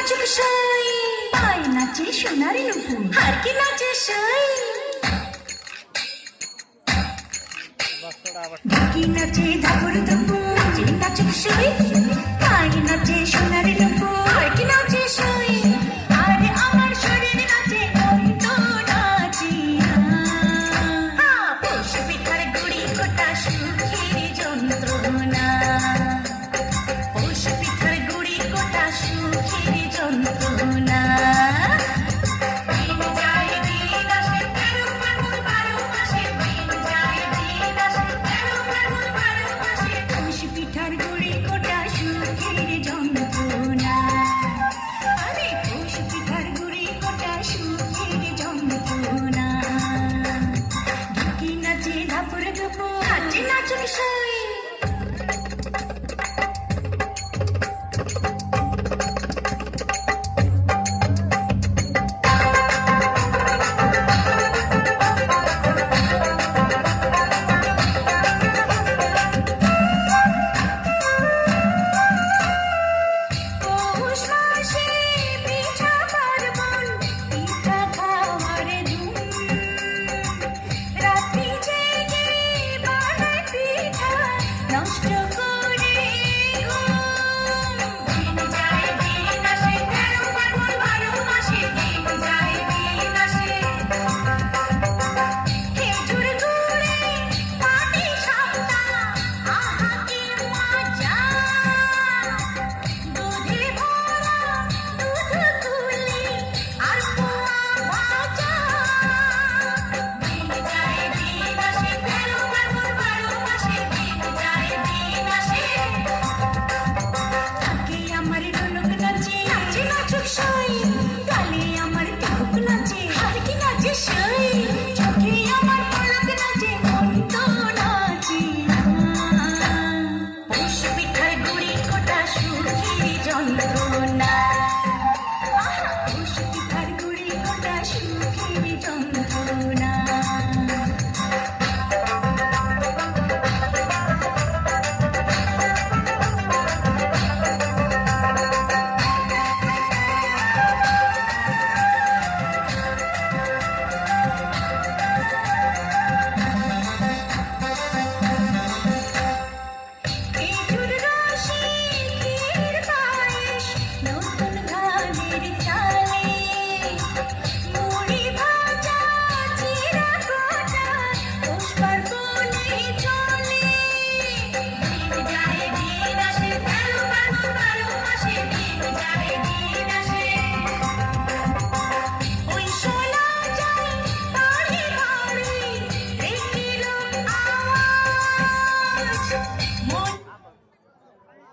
নাচুক সই, পায় নাচে সোনার নুপুর, আর কি নাচে সই। ঢাকি নাচে ধাপুর ধুপুর, নাচে নাচুক সই, পায় নাচে সোনার নুপুর, আর কি নাচে সই। আর আমার শরীর নাচে অন্ত নাচি না, পৌষ পিঠার গুড়ি কোটা সুখের যন্ত্রণা, পৌষ পিঠার গুড়ি কোটা সুখের যন্ত্রণা। পৌষ পিঠার গুড়ি কোটা সুখের যন্ত্রণা, আরে পৌষ পিঠার গুড়ি কোটা সুখের যন্ত্রণা। ঢাকি নাচে ধাপুর ধুপুর, নাচে নাচুক সই। পৌষ মাসে পিঠা পার্বণ, পিঠা খাওয়ার ধুম, রাত্রি জেগে বানায় পিঠা, নষ্ট